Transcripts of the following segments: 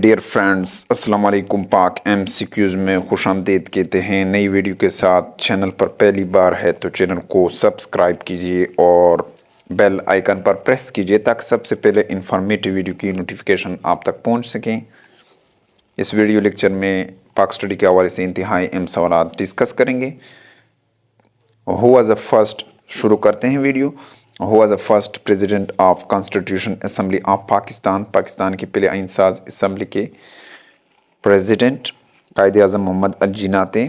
Dear friends, अस्सलाम वालेकुम। पाक MCQs में खुशामदीद कहते हैं। नई वीडियो के साथ चैनल पर पहली बार है तो चैनल को सब्सक्राइब कीजिए और बेल आइकन पर प्रेस कीजिए ताकि सबसे पहले इंफॉर्मेटिव वीडियो की नोटिफिकेशन आप तक पहुंच सकें। इस वीडियो लेक्चर में पाक स्टडी के हवाले से इंतहाई अहम सवाल डिस्कस करेंगे। हु वाज द फर्स्ट, शुरू करते हैं video. Who was the first president of constitution assembly of Pakistan. Pakistan के पहले आइन साज असम्बली के प्रेसिडेंट कायदे आज़म मोहम्मद अल जिन्ना थे।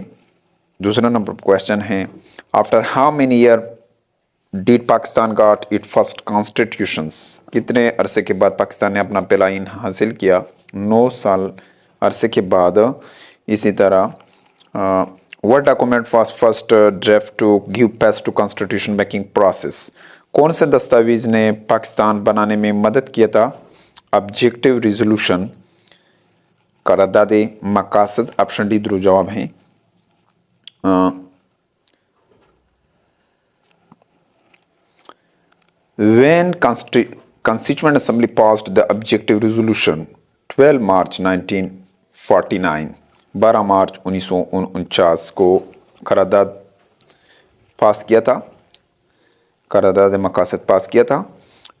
दूसरा नंबर क्वेश्चन है, after how many year did Pakistan got it first constitutions. कितने अरसे के बाद पाकिस्तान ने अपना पहला आइन हासिल किया? 9 साल अरसे के बाद। इसी तरह what document was first draft to give pass to constitution making process। कौन से दस्तावेज ने पाकिस्तान बनाने में मदद किया था? ऑब्जेक्टिव रिजोल्यूशन, करारदाद मकासद। ऑप्शन डी दुरुस्त जवाब हैं। when constituent assembly passed the objective resolution 12 March 1949, 12 मार्च 1949 को करारदाद पास किया था, करारदाद मकासद पास किया था।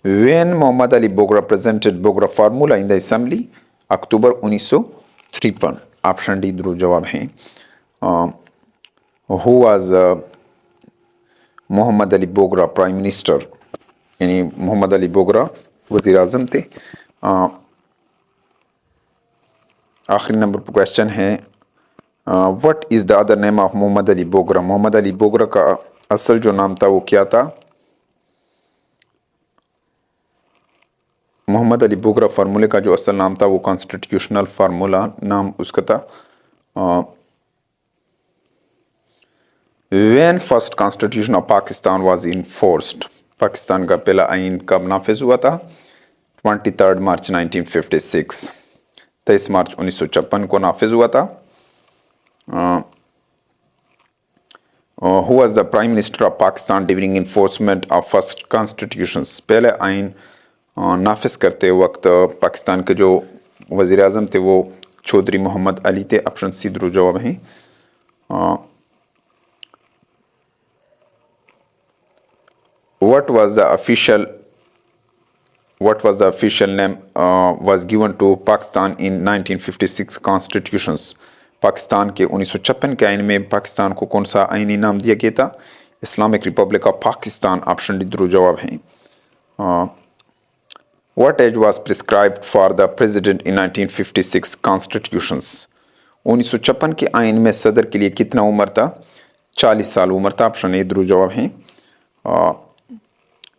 When Mohammad Ali Bogra presented Bogra formula in the assembly, October 1953। Option D दुरुस्त जवाब हैं। Who was Mohammad Ali Bogra prime minister, यानी मोहम्मद अली बोगरा वज़ीर आज़म थे। आखिरी नंबर पर क्वेश्चन है, what is the other name of Mohammad Ali Bogra. Mohammad Ali Bogra का असल जो नाम था वो क्या था? मोहम्मद अली बोगरा फार्मूले का जो असल नाम था वो कॉन्स्टिट्यूशनल फार्मूला नाम उसका था। When first constitution of Pakistan was enforced. Pakistan का पहला आइन कब नाफिज हुआ था? 23 मार्च 1956, 23 मार्च 1956 को नाफिज हुआ था। Who was the prime minister of Pakistan during enforcement of first constitutions. पहले आइन नाफिज करते वक्त पाकिस्तान के जो वज़ीर आज़म थे वो चौधरी मोहम्मद अली थे। ऑप्शन सी दुरुस्त जवाब हैं। What was the official name was given to Pakistan in 1956 constitutions। Pakistan के 1956 के आइन में पाकिस्तान को कौन सा आइनी नाम दिया गया था? Islamic Republic of Pakistan. Option D दुरुस्त जवाब हैं। What age was prescribed for the president in 1956 constitutions। 1956 के आइन में सदर के लिए कितना उम्र था? 40 साल उम्र था। ऑप्शन ए दुरुस्त जवाब हैं।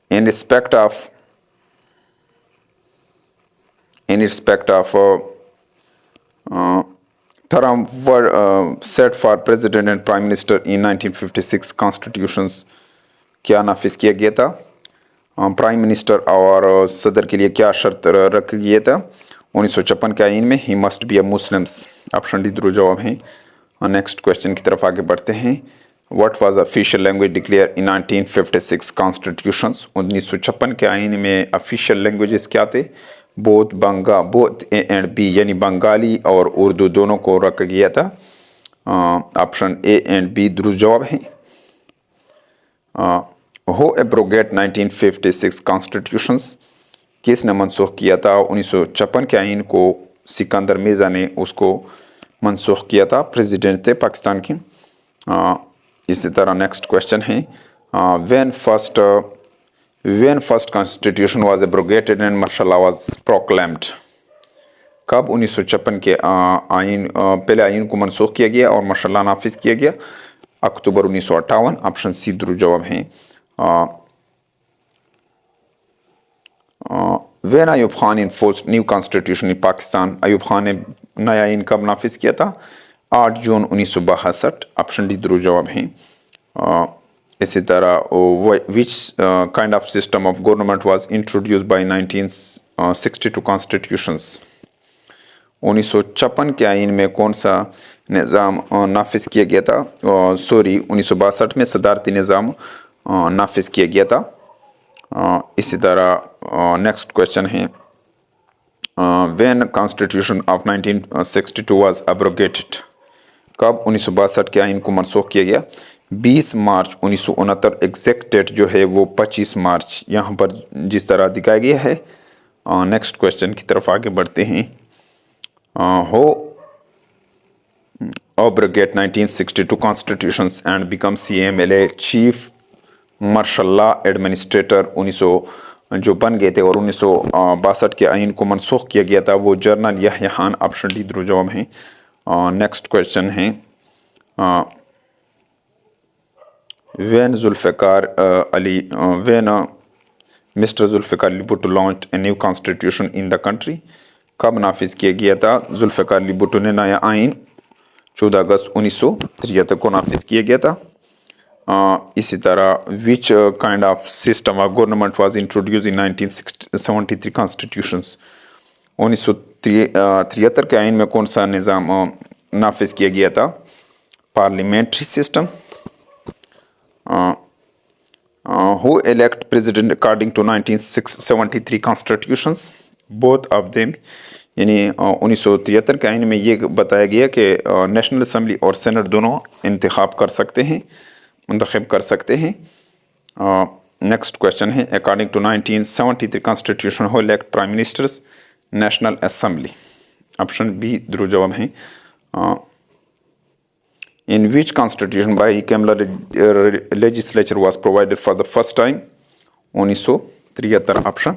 In respect of term were set for president and prime minister in 1956 constitutions, क्या नाफिज किया गया था? प्राइम मिनिस्टर और सदर के लिए क्या शर्त रख गया था 1956 के आइन में? He must be a Muslims. Option D दुरुस्त जवाब हैं। नेक्स्ट क्वेश्चन की तरफ आगे बढ़ते हैं। What was official language declared in 1956 constitutions। 1956 के आइन में official languages क्या थे? बोथ A and B, यानी बंगाली और उर्दू दोनों को रखा गया था। ऑप्शन A and B दुरुस्त जवाब हैं। Who abrogated 1956 constitutions। किसने मनसूख किया था 1956 के आइन को? सिकंदर मिर्जा ने उसको मनसूख किया था। प्रेसिडेंट थे पाकिस्तान के। इसी तरह नेक्स्ट क्वेश्चन है, when first constitution was abrogated and martial law was proclaimed. कब 1956 के आइन पहले आइन को मनसूख किया गया और मार्शल लॉ नाफिज किया गया? अक्टूबर 1958। ऑप्शन सी दुरुस्त जवाब हैं। When Ayub Khan enforced new constitution in Pakistan. Ayub Khan ने नया आइन कब नाफिज किया था? 8 जून 1962। ऑप्शन डी दुरुस्त जवाब हैं। इसी तरह which kind of system of government was introduced by 1962 constitutions. 1956 के आइन में कौन सा निज़ाम नाफिज किया गया था? 1962 में सदारती निज़ाम नाफिज किया गया था। इसी तरह नेक्स्ट क्वेश्चन है, when constitution of 1962 was abrogated, कब 1962 के आइन को मनसूख किया गया? 20 मार्च 1969। एग्जैक्ट डेट जो है वो 25 मार्च यहाँ पर जिस तरह दिखाया गया है। नेक्स्ट क्वेश्चन की तरफ आगे बढ़ते हैं। हो abrogate 1962 constitutions and become CMLA chief marshal law administrator 1900 जो बन गए थे और 1962 के आइन को मनसूख किया गया था, वो general Yahya Khan. Option D दुरुस्त जवाब है। नेक्स्ट क्वेश्चन है, when Mr. Zulfikar Ali Bhutto launched a new constitution in the country, कब नाफिज किया गया था? जुल्फ़िकार अली भुट्टो ने नया आइन 14 अगस्त 1973 को नाफिज किया गया था। इसी तरह which kind of system of government was introduce in 1973 constitutions, 1973 के आइन में कौन सा निज़ाम नाफिज किया गया था? Parliamentary system. who elect president according to 1973 constitutions? both of them, यानी 1973 के आइन में ये बताया गया कि नेशनल असम्बली और सेनेट दोनों इंतखाब कर सकते हैं, मुंतखब कर सकते हैं। नेक्स्ट क्वेश्चन है, according to 1973 constitution who elect prime ministers? National assembly. Option B दुरुस्त जवाब है। In which constitution bicameral legislature was provided for the first time? 1973। Option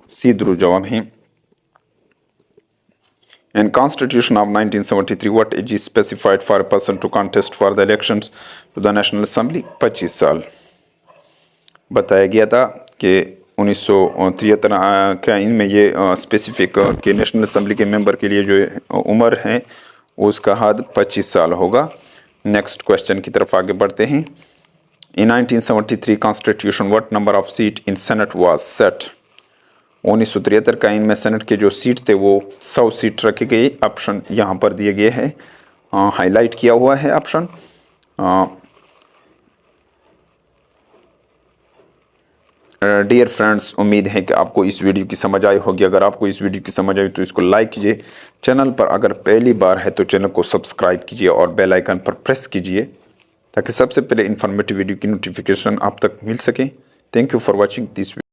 C दुरुस्त जवाब है। In Constitution of 1973, what age is specified for a person to contest for the elections to the National Assembly? 25 साल बताया गया था कि 1973 के इनमें ये स्पेसिफिक कि नेशनल असम्बली के मेंबर के लिए जो उम्र है उसका हद 25 साल होगा। नेक्स्ट क्वेश्चन की तरफ आगे बढ़ते हैं। इन 1973 constitution what number of seat in senate was set? 1973 का इनमें सेनेट के जो सीट थे वो 100 सीट रखे गए। ऑप्शन यहाँ पर दिए गए हैं, हाईलाइट किया हुआ है ऑप्शन। डियर फ्रेंड्स, उम्मीद है कि आपको इस वीडियो की समझ आई होगी। अगर आपको इस वीडियो की समझ आई तो इसको लाइक कीजिए। चैनल पर अगर पहली बार है तो चैनल को सब्सक्राइब कीजिए और बेल आइकन पर प्रेस कीजिए ताकि सबसे पहले इन्फॉर्मेटिव वीडियो की नोटिफिकेशन आप तक मिल सके। Thank you for watching this video.